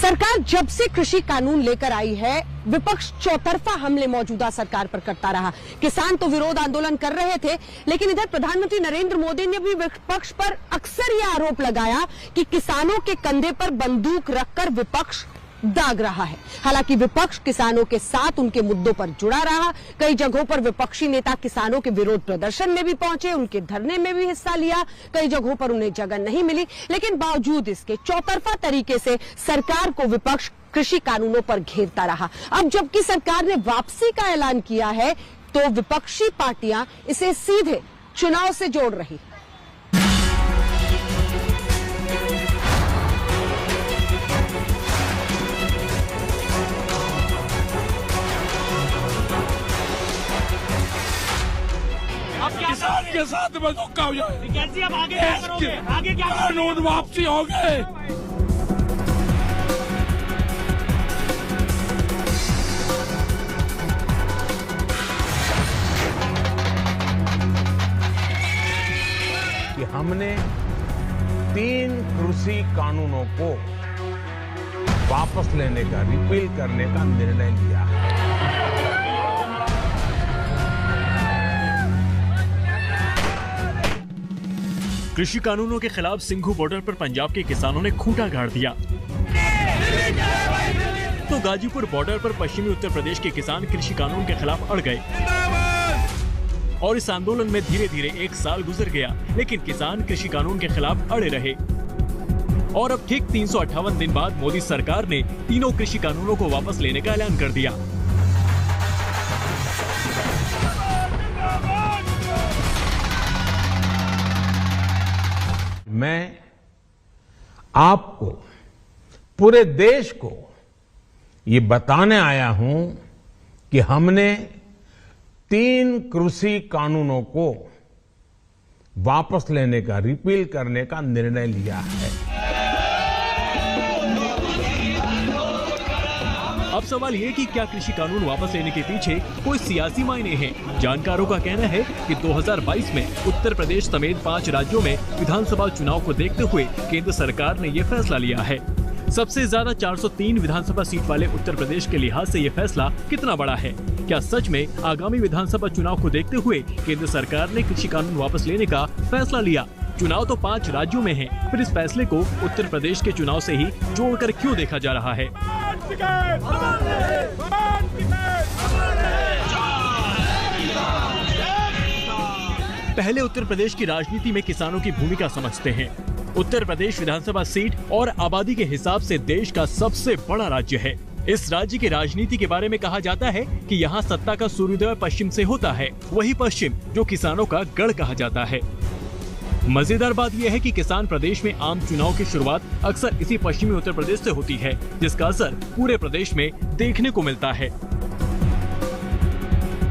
सरकार जब से कृषि कानून लेकर आई है, विपक्ष चौतरफा हमले मौजूदा सरकार पर करता रहा। किसान तो विरोध आंदोलन कर रहे थे, लेकिन इधर प्रधानमंत्री नरेंद्र मोदी ने भी विपक्ष पर अक्सर यह आरोप लगाया कि किसानों के कंधे पर बंदूक रखकर विपक्ष दाग रहा है। हालांकि विपक्ष किसानों के साथ उनके मुद्दों पर जुड़ा रहा। कई जगहों पर विपक्षी नेता किसानों के विरोध प्रदर्शन में भी पहुंचे, उनके धरने में भी हिस्सा लिया। कई जगहों पर उन्हें जगह नहीं मिली, लेकिन बावजूद इसके चौतरफा तरीके से सरकार को विपक्ष कृषि कानूनों पर घेरता रहा। अब जबकि सरकार ने वापसी का ऐलान किया है, तो विपक्षी पार्टियां इसे सीधे चुनाव से जोड़ रही। किसान के साथ में धोखा हो जाए, कैसे अब आगे क्या करोगे? आगे क्या कानून वापसी हो गए। कि हमने 3 कृषि कानूनों को वापस लेने का, रिपील करने का निर्णय लिया है। कृषि कानूनों के खिलाफ सिंघू बॉर्डर पर पंजाब के किसानों ने खूंटा गाड़ दिया, तो गाजीपुर बॉर्डर पर पश्चिमी उत्तर प्रदेश के किसान कृषि कानून के खिलाफ अड़ गए और इस आंदोलन में धीरे धीरे 1 साल गुजर गया, लेकिन किसान कृषि कानून के खिलाफ अड़े रहे। और अब ठीक 358 दिन बाद मोदी सरकार ने तीनों कृषि कानूनों को वापस लेने का ऐलान कर दिया। मैं आपको, पूरे देश को ये बताने आया हूं कि हमने 3 कृषि कानूनों को वापस लेने का, रिपील करने का निर्णय लिया है। अब सवाल ये कि क्या कृषि कानून वापस लेने के पीछे कोई सियासी मायने हैं? जानकारों का कहना है कि 2022 में उत्तर प्रदेश समेत 5 राज्यों में विधानसभा चुनाव को देखते हुए केंद्र सरकार ने ये फैसला लिया है। सबसे ज्यादा 403 विधानसभा सीट वाले उत्तर प्रदेश के लिहाज से ये फैसला कितना बड़ा है? क्या सच में आगामी विधानसभा चुनाव को देखते हुए केंद्र सरकार ने कृषि कानून वापस लेने का फैसला लिया? चुनाव तो 5 राज्यों में है, फिर इस फैसले को उत्तर प्रदेश के चुनाव से ही जोड़कर क्यों देखा जा रहा है? पहले उत्तर प्रदेश की राजनीति में किसानों की भूमिका समझते हैं। उत्तर प्रदेश विधानसभा सीट और आबादी के हिसाब से देश का सबसे बड़ा राज्य है। इस राज्य की राजनीति के बारे में कहा जाता है कि यहाँ सत्ता का सूर्योदय पश्चिम से होता है, वही पश्चिम जो किसानों का गढ़ कहा जाता है। मजेदार बात यह है कि किसान प्रदेश में आम चुनाव की शुरुआत अक्सर इसी पश्चिमी उत्तर प्रदेश से होती है, जिसका असर पूरे प्रदेश में देखने को मिलता है।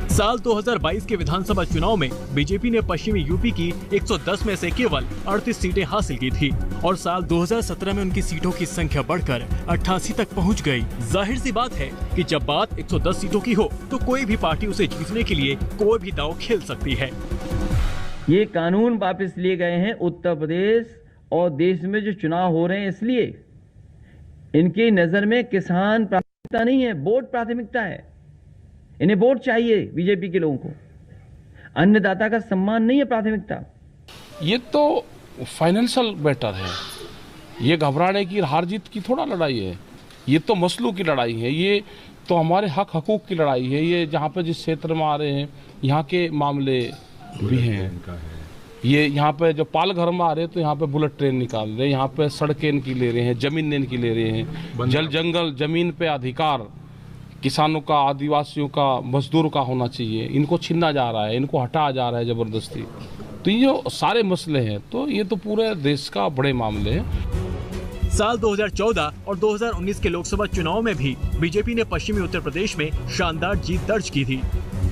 साल 2022 के विधानसभा चुनाव में बीजेपी ने पश्चिमी यूपी की 110 में से केवल 38 सीटें हासिल की थी और साल 2017 में उनकी सीटों की संख्या बढ़कर 88 तक पहुंच गई। जाहिर सी बात है कि जब बात 110 सीटों की हो तो कोई भी पार्टी उसे जीतने के लिए कोई भी दांव खेल सकती है। ये कानून वापस लिए गए हैं उत्तर प्रदेश और देश में जो चुनाव हो रहे हैं, इसलिए इनकी नजर में किसान प्राथमिकता नहीं है, वोट प्राथमिकता है। इन्हें वोट चाहिए बीजेपी के लोगों को, अन्नदाता का सम्मान नहीं है प्राथमिकता। ये तो फाइनेंशियल मैटर है, ये घबराने की, हार जीत की थोड़ा लड़ाई है। ये तो मसलों की लड़ाई है, ये तो हमारे हक हकूक की लड़ाई है। ये जहाँ पे जिस क्षेत्र में आ रहे हैं यहाँ के मामले भी हैं। ये यहाँ पे जो पाल घर में आ रहे हैं तो यहाँ पे बुलेट ट्रेन निकाल रहे हैं, यहाँ पे सड़कें इनकी ले रहे हैं, जमीन इनकी ले रहे हैं, जल जंगल जमीन पे अधिकार किसानों का, आदिवासियों का, मजदूरों का होना चाहिए, इनको छीना जा रहा है, इनको हटाया जा रहा है जबरदस्ती। तो ये जो सारे मसले हैं, तो ये तो पूरे देश का बड़े मामले हैं। साल 2014 और 2019 के लोकसभा चुनाव में भी बीजेपी ने पश्चिमी उत्तर प्रदेश में शानदार जीत दर्ज की थी,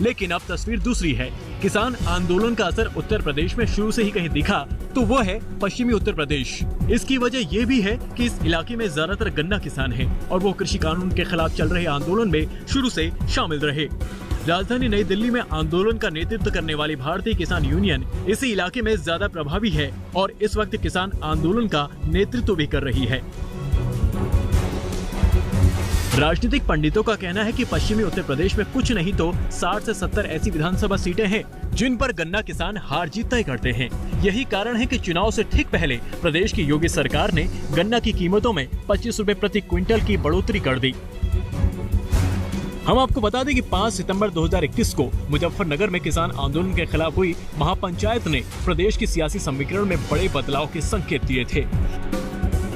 लेकिन अब तस्वीर दूसरी है। किसान आंदोलन का असर उत्तर प्रदेश में शुरू से ही कहीं दिखा तो वो है पश्चिमी उत्तर प्रदेश। इसकी वजह ये भी है कि इस इलाके में ज्यादातर गन्ना किसान हैं और वो कृषि कानून के खिलाफ चल रहे आंदोलन में शुरू से शामिल रहे। राजधानी नई दिल्ली में आंदोलन का नेतृत्व करने वाली भारतीय किसान यूनियन इसी इलाके में ज्यादा प्रभावी है और इस वक्त किसान आंदोलन का नेतृत्व भी कर रही है। राजनीतिक पंडितों का कहना है कि पश्चिमी उत्तर प्रदेश में कुछ नहीं तो 60 से 70 ऐसी विधानसभा सीटें हैं जिन पर गन्ना किसान हार जीत तय करते हैं। यही कारण है कि चुनाव से ठीक पहले प्रदेश की योगी सरकार ने गन्ना की कीमतों में 25 रुपए प्रति क्विंटल की बढ़ोतरी कर दी। हम आपको बता दें कि 5 सितंबर 2021 को मुजफ्फरनगर में किसान आंदोलन के खिलाफ हुई महापंचायत ने प्रदेश की सियासी समीकरण में बड़े बदलाव के संकेत दिए थे।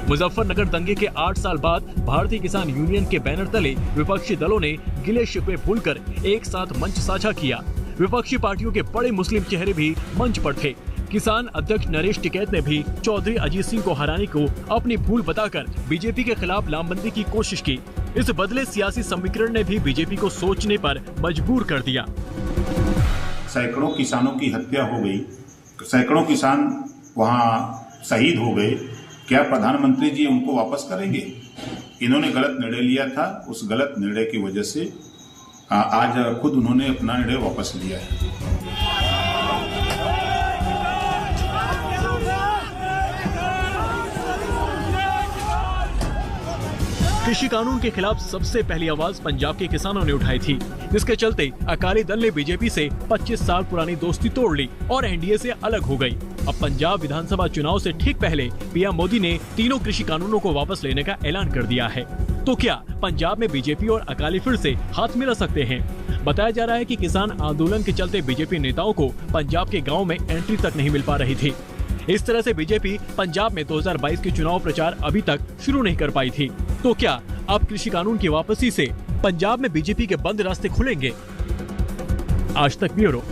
मुजफ्फरनगर दंगे के 8 साल बाद भारतीय किसान यूनियन के बैनर तले विपक्षी दलों ने गिले शिकवे भूलकर एक साथ मंच साझा किया। विपक्षी पार्टियों के बड़े मुस्लिम चेहरे भी मंच पर थे। किसान अध्यक्ष नरेश टिकैत ने भी चौधरी अजीत सिंह को हराने को अपनी भूल बताकर बीजेपी के खिलाफ लामबंदी की कोशिश की। इस बदले सियासी समीकरण ने भी बीजेपी को सोचने पर मजबूर कर दिया। सैकड़ों किसानों की हत्या हो गई, सैकड़ों किसान वहाँ शहीद हो गए। क्या प्रधानमंत्री जी उनको वापस करेंगे? इन्होंने गलत निर्णय लिया था, उस गलत निर्णय की वजह से आज खुद उन्होंने अपना निर्णय वापस लिया है। कृषि कानून के खिलाफ सबसे पहली आवाज पंजाब के किसानों ने उठाई थी, जिसके चलते अकाली दल ने बीजेपी से 25 साल पुरानी दोस्ती तोड़ ली और एनडीए से अलग हो गई। अब पंजाब विधानसभा चुनाव से ठीक पहले पीएम मोदी ने तीनों कृषि कानूनों को वापस लेने का ऐलान कर दिया है। तो क्या पंजाब में बीजेपी और अकाली फिर से हाथ मिला सकते हैं? बताया जा रहा है कि किसान आंदोलन के चलते बीजेपी नेताओं को पंजाब के गाँव में एंट्री तक नहीं मिल पा रही थी। इस तरह से बीजेपी पंजाब में 2022 के चुनाव प्रचार अभी तक शुरू नहीं कर पाई थी। तो क्या अब कृषि कानून की वापसी से पंजाब में बीजेपी के बंद रास्ते खुलेंगे? आज तक ब्यूरो।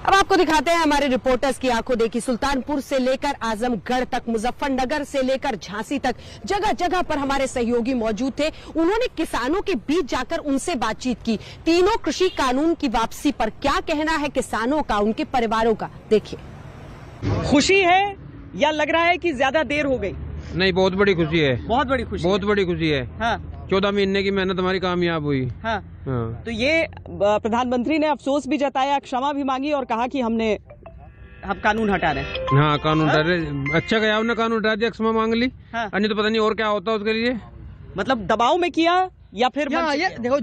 अब आपको दिखाते हैं हमारे रिपोर्टर्स की आंखों देखी सुल्तानपुर से लेकर आजमगढ़ तक, मुजफ्फरनगर से लेकर झांसी तक, जगह जगह पर हमारे सहयोगी मौजूद थे। उन्होंने किसानों के बीच जाकर उनसे बातचीत की। तीनों कृषि कानून की वापसी पर क्या कहना है किसानों का, उनके परिवारों का, देखिए। खुशी है या लग रहा है कि ज्यादा देर हो गई? नहीं, बहुत बड़ी खुशी है। बहुत बड़ी खुशी, बहुत बड़ी खुशी है। हाँ। 14 महीने की मेहनत हमारी कामयाब हुई। हाँ। हाँ। तो ये प्रधानमंत्री ने अफसोस भी जताया, क्षमा भी मांगी और कहा कि हम कानून हटा रहे हैं। हाँ, कानून हटा रहे। अच्छा गया आपने कानून हटा दिया, क्षमा मांग ली। हाँ। अन्य तो पता नहीं और क्या होता उसके लिए। मतलब दबाव में किया या फिर ये देखो,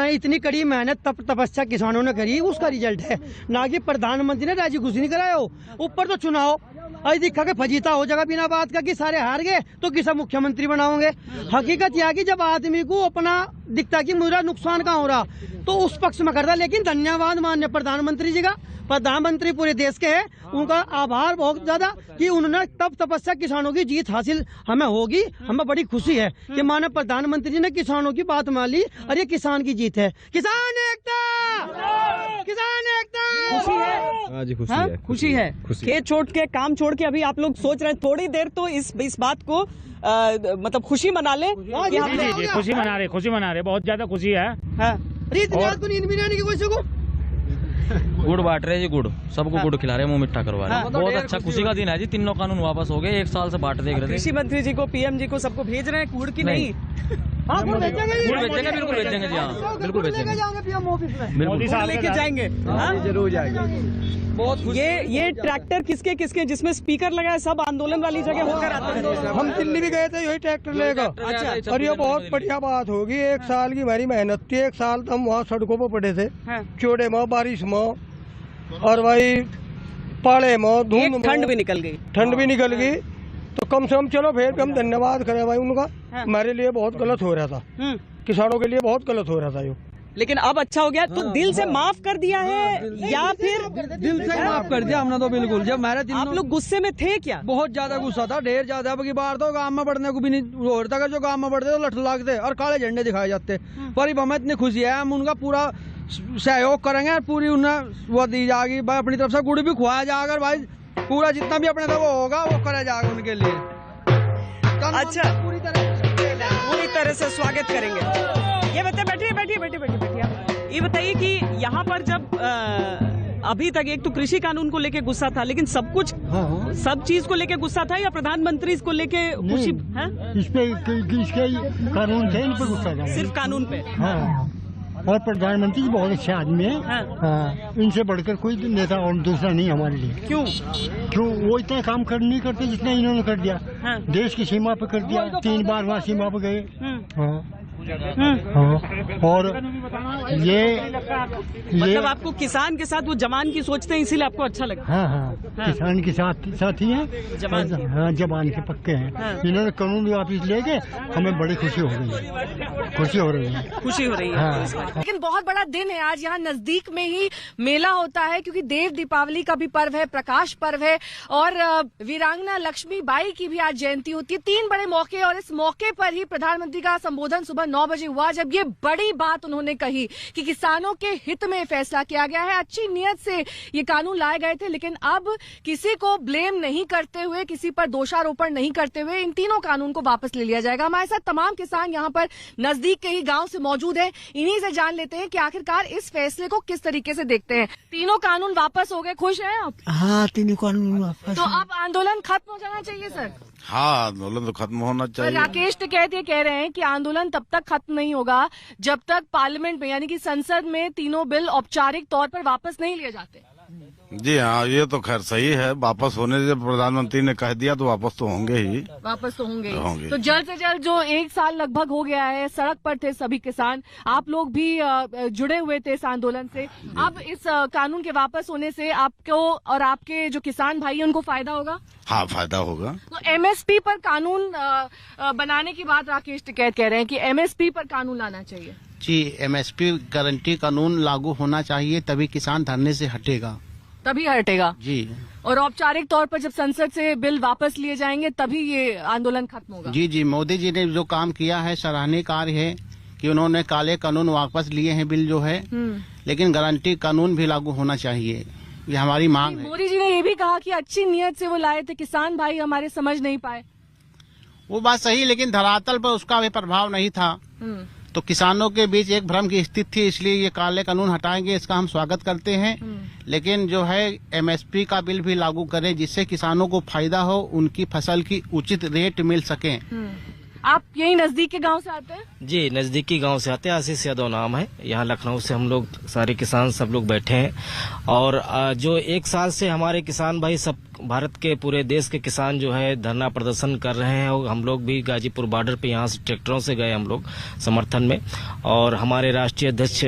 इतनी कड़ी मेहनत तपस्या किसानों ने करी, उसका रिजल्ट है। ना कि प्रधानमंत्री ने राजी खुशी नहीं कराया हो। ऊपर तो चुनाव आज दिखा के फजीता हो जाएगा बिना बात का कि सारे हार गए तो किसा मुख्यमंत्री बनाओगे। हकीकत यह कि जब आदमी को अपना दिखता कि मेरा नुकसान कहाँ हो रहा तो उस पक्ष में करता। लेकिन धन्यवाद माननीय प्रधानमंत्री जी का, प्रधानमंत्री पूरे देश के हैं, उनका आभार बहुत ज्यादा कि उन्होंने तब तपस्या किसानों की जीत हासिल हमें होगी। हमें बड़ी खुशी है कि माननीय प्रधानमंत्री जी ने किसानों की बात मान ली और ये किसान की जीत है। किसान एकता, किसान एकता। खुशी है। हाँ जी, खुशी हाँ? है। खुशी है। खेत छोड़ के, काम छोड़ के अभी आप लोग सोच रहे हैं थोड़ी देर तो इस बात को मतलब खुशी मना ले। खुशी मना रहे, बहुत ज्यादा खुशी है। हाँ। को नींद भी नहीं आने की कोशिश को गुड़ बांट रहे जी, गुड़ सबको गुड़ खिला रहे, मुंह मिठा करवा रहे। बहुत अच्छा खुशी का दिन है जी। तीनों कानून वापस हो गए, 1 साल से बांट देख रहे थे। कृषि मंत्री जी को, पीएम जी को, सबको भेज रहे हैं गुड़ की नहीं? गुड़ भेजेंगे, बिल्कुल भेजेंगे जी। हाँ, बिल्कुल भेजेंगे, बिल्कुल लेके जाएंगे। जरूर जाएंगे। बहुत ये ट्रैक्टर किसके जिसमें स्पीकर लगा है, सब आंदोलन वाली जगह होकर आते हैं। हम दिल्ली भी गए थे, यही ट्रैक्टर लेगा। अच्छा। और ये बहुत बढ़िया बात होगी। 1 साल की हमारी मेहनत थी। 1 साल तो हम वहाँ सड़कों पर पड़े थे, चोड़े में, बारिश में, और भाई पाड़े में, धूम में, ठंड भी निकल गई। तो कम से कम चलो फिर भी हम धन्यवाद करें भाई उनका। हमारे लिए बहुत गलत हो रहा था, किसानों के लिए बहुत गलत हो रहा था यो। लेकिन अब अच्छा हो गया। तो दिल से माफ कर दिया है या फिर दिल से माफ कर दिया हमने तो बिल्कुल। जब मेरे आप लोग गुस्से में थे क्या? बहुत ज्यादा गुस्सा था, ढेर ज्यादा। अब की बार तो गांव में बढ़ने को भी नहीं हो रहा था। जो गांव में बढ़ते तो लठ लागते और काले झंडे दिखाए जाते। पर अब हमें इतनी खुशी है, हम उनका पूरा सहयोग करेंगे और पूरी उन्हें वो दी जाएगी भाई। अपनी तरफ से गुड़ भी खुआया जाएगा भाई, पूरा जितना भी अपने वो होगा वो करा जाएगा उनके लिए। अच्छा, पूरी तरह से स्वागत करेंगे। ये बताइए, बैठिए। ये बताइए कि यहाँ पर जब अभी तक एक तो कृषि कानून को लेके गुस्सा था, लेकिन सब कुछ सब चीज को लेके गुस्सा था या प्रधानमंत्री को लेके खुशी है? इसके कानून थे, इन पे गुस्सा था। सिर्फ कानून पे। और प्रधानमंत्री जी बहुत अच्छे आदमी है। हाँ, इनसे बढ़कर कोई नेता और दूसरा नहीं हमारे लिए। क्यों वो इतना काम नहीं करते जितना इन्होंने कर दिया। देश की सीमा पे कर दिया, 3 बार वहाँ सीमा पे गए। हाँ, और ये मतलब आपको किसान के साथ वो जवान की सोचते हैं, इसीलिए आपको अच्छा लगा। हाँ, किसान के साथ ही हैं, जवान के पक्के हैं। इन्होंने कानून वापिस लेके हमें बड़ी खुशी हो रही है। खुशी हो रही है। लेकिन बहुत बड़ा दिन है आज। यहाँ नजदीक में ही मेला होता है, क्योंकि देव दीपावली का भी पर्व है, प्रकाश पर्व है, और वीरांगना लक्ष्मी बाई की भी आज जयंती होती है। 3 बड़े मौके, और इस मौके पर ही प्रधानमंत्री का संबोधन सुबह 9 बजे हुआ, जब ये बड़ी बात उन्होंने कही कि किसानों के हित में फैसला किया गया है। अच्छी नीयत से ये कानून लाए गए थे, लेकिन अब किसी को ब्लेम नहीं करते हुए, किसी पर दोषारोपण नहीं करते हुए इन तीनों कानून को वापस ले लिया जाएगा। हमारे साथ तमाम किसान यहाँ पर नजदीक के ही गांव से मौजूद हैं। इन्हीं से जान लेते हैं कि आखिरकार इस फैसले को किस तरीके से देखते हैं। तीनों कानून वापस हो गए, खुश हैं आप? हाँ, तीनों कानून वापस। तो अब आंदोलन खत्म हो जाना चाहिए सर? हाँ, आंदोलन तो खत्म होना चाहिए। राकेश टिकैत ये कह रहे हैं कि आंदोलन तब तक खत्म नहीं होगा जब तक पार्लियामेंट में, यानी कि संसद में, तीनों बिल औपचारिक तौर पर वापस नहीं लिए जाते। जी हाँ, ये तो खैर सही है। वापस होने से प्रधानमंत्री ने कह दिया तो वापस तो होंगे ही। वापस तो होंगे। तो जल्द से जल्द, जो 1 साल लगभग हो गया है, सड़क पर थे सभी किसान, आप लोग भी जुड़े हुए थे इस आंदोलन से। अब इस कानून के वापस होने से आपको और आपके जो किसान भाई हैं उनको फायदा होगा? हाँ, फायदा होगा। तो एमएसपी पर कानून बनाने की बात राकेश टिकैत कह रहे हैं कि एमएसपी पर कानून लाना चाहिए। जी, एमएसपी गारंटी कानून लागू होना चाहिए, तभी किसान धरने से हटेगा। तभी हटेगा जी। और औपचारिक तौर पर जब संसद से बिल वापस लिए जाएंगे तभी ये आंदोलन खत्म होगा। जी, मोदी जी ने जो काम किया है सराहनीय कार्य है कि उन्होंने काले कानून वापस लिए हैं बिल जो है, लेकिन गारंटी कानून भी लागू होना चाहिए, ये हमारी मांग है। मोदी जी ने ये भी कहा कि अच्छी नीयत से वो लाए थे, किसान भाई हमारे समझ नहीं पाए। वो बात सही, लेकिन धरातल पर उसका भी प्रभाव नहीं था। तो किसानों के बीच एक भ्रम की स्थिति थी, इसलिए ये काले कानून हटाएंगे, इसका हम स्वागत करते हैं। लेकिन जो है एमएसपी का बिल भी लागू करें, जिससे किसानों को फायदा हो, उनकी फसल की उचित रेट मिल सके। आप यही नजदीक के गांव से आते हैं? जी, नजदीकी गांव से आते हैं। आशीष यादव नाम है। यहाँ लखनऊ से हम लोग सारे किसान सब लोग बैठे हैं, और जो 1 साल से हमारे किसान भाई, सब भारत के पूरे देश के किसान जो है धरना प्रदर्शन कर रहे हैं, और हम लोग भी गाजीपुर बॉर्डर पे यहाँ से ट्रैक्टरों से गए हम लोग समर्थन में। और हमारे राष्ट्रीय अध्यक्ष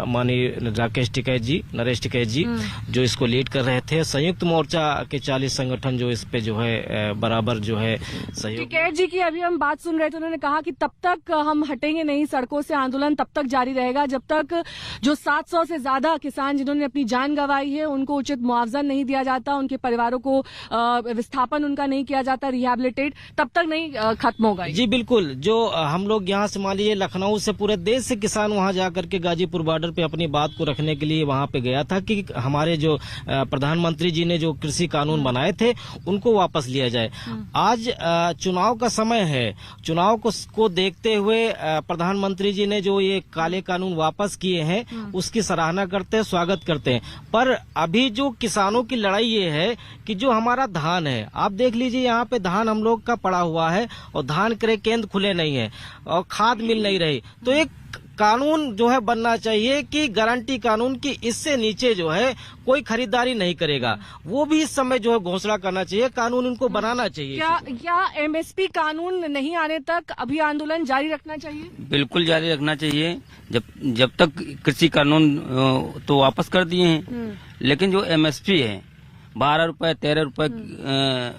माननीय राकेश टिकैत जी, नरेश टिकैत जी, जो इसको लीड कर रहे थे। संयुक्त मोर्चा के 40 संगठन जो इस पे जो है बराबर जो है सहयोग। टिकैत जी की अभी हम बात सुन रहे थे, उन्होंने कहा कि तब तक हम हटेंगे नहीं सड़कों से, आंदोलन तब तक जारी रहेगा जब तक जो 700 से ज्यादा किसान जिन्होंने अपनी जान गंवाई है उनको उचित मुआवजा नहीं दिया जाता, उनके परिवारों को विस्थापन उनका नहीं किया जाता, रिहैबिलिटेट, तब तक नहीं खत्म होगा। जी बिल्कुल। जो हम लोग यहाँ से मान लीजिए लखनऊ से पूरे देश से किसान वहाँ जाकर के गाजीपुर बॉर्डर पे अपनी बात को रखने के लिए वहाँ पे गया था कि हमारे जो प्रधानमंत्री जी ने जो कृषि कानून बनाए थे उनको वापस लिया जाए। आज चुनाव का समय है, चुनाव को देखते हुए प्रधानमंत्री जी ने जो ये काले कानून वापस किए हैं उसकी सराहना करते हैं, स्वागत करते हैं। पर अभी जो किसानों की लड़ाई ये है कि जो हमारा धान है, आप देख लीजिए यहाँ पे धान हम लोग का पड़ा हुआ है, और धान क्रय केंद्र खुले नहीं है, और खाद मिल नहीं रही। तो एक कानून जो है बनना चाहिए कि गारंटी कानून की इससे नीचे जो है कोई खरीदारी नहीं करेगा, वो भी इस समय जो है घोषणा करना चाहिए, कानून इनको बनाना चाहिए। क्या एमएसपी कानून नहीं आने तक अभी आंदोलन जारी रखना चाहिए? बिल्कुल जारी रखना चाहिए, जब तक कृषि कानून तो वापस कर दिए हैं, लेकिन जो एमएसपी है 12 रुपए 13 रुपए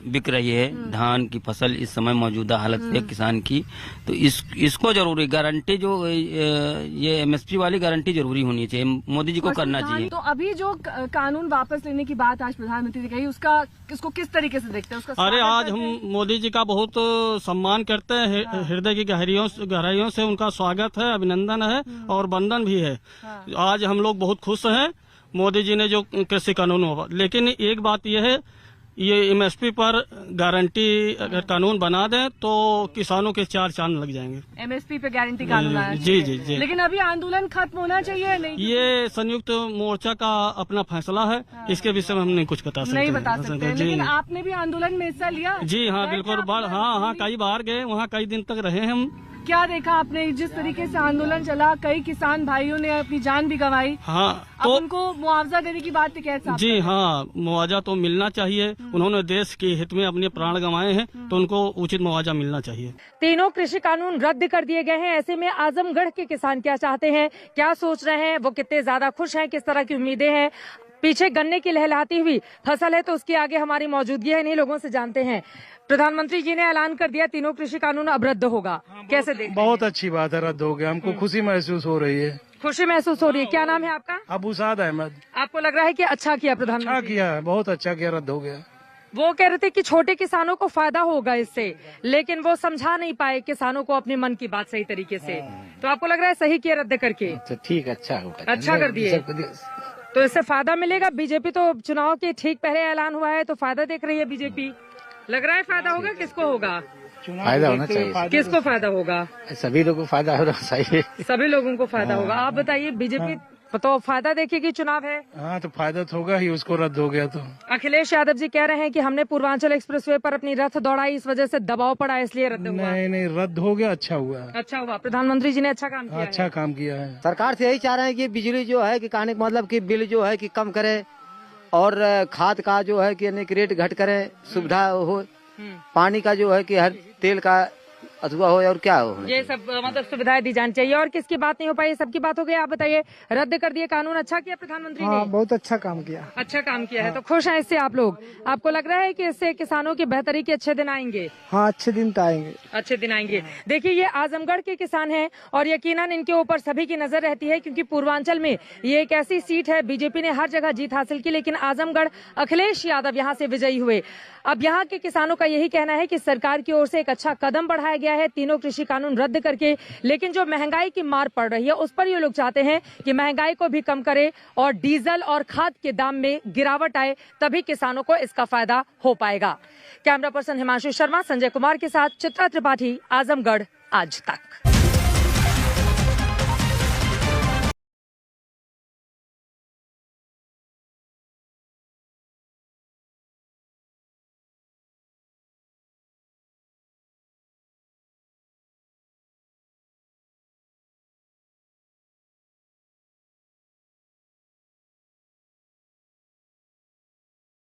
बिक रही है धान की फसल इस समय मौजूदा हालत से किसान की, तो इसको जरूरी गारंटी, जो ये एमएसपी वाली गारंटी जरूरी होनी चाहिए, मोदी जी को करना चाहिए। तो अभी जो कानून वापस लेने की बात आज प्रधानमंत्री ने कही, उसको किस तरीके से देखते हैं? उसका अरे आज हम मोदी जी का बहुत सम्मान करते हैं, हृदय की गहराइयों से उनका स्वागत है, अभिनंदन है और वंदन भी है। आज हम लोग बहुत खुश हैं मोदी जी ने जो कृषि कानून हुआ। लेकिन एक बात यह है, ये एमएसपी पर गारंटी अगर कानून बना दें तो किसानों के 4 चांद लग जाएंगे। एमएसपी पे गारंटी कानून आना चाहिए। जी। लेकिन अभी आंदोलन खत्म होना चाहिए नहीं? ये संयुक्त मोर्चा का अपना फैसला है, इसके विषय में हम नहीं कुछ बता सकते। लेकिन आपने भी आंदोलन में हिस्सा लिया? जी हाँ, बिल्कुल। हाँ, कई बार गए वहाँ, कई दिन तक रहे हम, क्या देखा आपने, जिस तरीके से आंदोलन चला, कई किसान भाइयों ने अपनी जान भी गंवाई। हाँ, तो उनको मुआवजा देने की बात कैसे? जी हाँ, मुआवजा तो मिलना चाहिए। उन्होंने देश के हित में अपने प्राण गंवाए हैं, तो उनको उचित मुआवजा मिलना चाहिए। तीनों कृषि कानून रद्द कर दिए गए हैं। ऐसे में आजमगढ़ के किसान क्या चाहते हैं, क्या सोच रहे हैं, वो कितने ज्यादा खुश हैं, किस तरह की उम्मीदें हैं। पीछे गन्ने की लहलहाती हुई फसल है, तो उसके आगे हमारी मौजूदगी है। इन्हीं लोगों से जानते हैं। प्रधानमंत्री जी ने ऐलान कर दिया तीनों कृषि कानून अब रद्द होगा। कैसे देख? बहुत अच्छी बात है, रद्द हो गया। हमको खुशी महसूस हो रही है। खुशी महसूस हो रही है। क्या नाम है आपका? अबू साद अहमद। आपको लग रहा है कि अच्छा किया प्रधानमंत्री? अच्छा किया है, बहुत अच्छा किया, रद्द हो गया। वो कह रहे थे कि छोटे किसानों को फायदा होगा इससे, लेकिन वो समझा नहीं पाए किसानों को अपने मन की बात सही तरीके से। तो आपको लग रहा है सही किया रद्द करके? ठीक, अच्छा होगा। अच्छा कर दिए, तो इससे फायदा मिलेगा। बीजेपी तो चुनाव के ठीक पहले ऐलान हुआ है, तो फायदा देख रही है बीजेपी। लग रहा है फायदा होगा। किसको होगा? फायदा होना चाहिए। किसको फायदा होगा? सभी लोगों को फायदा होना चाहिए। सभी लोगों को फायदा होगा। आप बताइए, बीजेपी तो फायदा देखेगी, चुनाव है। हाँ, तो फायदा तो होगा ही, उसको रद्द हो गया तो। अखिलेश यादव जी कह रहे हैं कि हमने पूर्वांचल एक्सप्रेसवे पर अपनी रथ दौड़ाई, इस वजह से दबाव पड़ा, इसलिए रद्द हुआ। नहीं, रद्द हो गया, अच्छा हुआ। अच्छा हुआ, प्रधानमंत्री जी ने अच्छा काम किया। अच्छा काम किया है। सरकार से यही चाह रहे हैं कि बिजली जो है कि कहने का मतलब कि बिल जो है कि कम करे, और खाद का जो है कि रेट घट करे, सुविधा हो, पानी का जो है कि हर तेल का अथवा हो, और क्या हो, ये सब मतलब सुविधाएं दी जानी चाहिए। और किसकी बात नहीं हो पाई, सबकी बात हो गई। आप बताइए, रद्द कर दिए कानून, अच्छा किया प्रधानमंत्री ने? बहुत अच्छा काम किया। अच्छा काम किया है, तो खुश हैं इससे आप लोग? आपको लग रहा है कि इससे किसानों की बेहतरी के अच्छे दिन आएंगे? हाँ, अच्छे दिन तो आएंगे। अच्छे दिन आएंगे। देखिए, ये आजमगढ़ के किसान हैं और यकीनन इनके ऊपर सभी की नजर रहती है, क्योंकि पूर्वांचल में ये एक ऐसी सीट है, बीजेपी ने हर जगह जीत हासिल की, लेकिन आजमगढ़ अखिलेश यादव यहाँ से विजयी हुए। अब यहाँ के किसानों का यही कहना है कि सरकार की ओर से एक अच्छा कदम बढ़ाया गया है तीनों कृषि कानून रद्द करके, लेकिन जो महंगाई की मार पड़ रही है उस पर ये लोग चाहते हैं कि महंगाई को भी कम करे और डीजल और खाद के दाम में गिरावट आए, तभी किसानों को इसका फायदा हो पाएगा। कैमरा पर्सन हिमांशु शर्मा, संजय कुमार के साथ चित्रा त्रिपाठी, आजमगढ़ आज तक।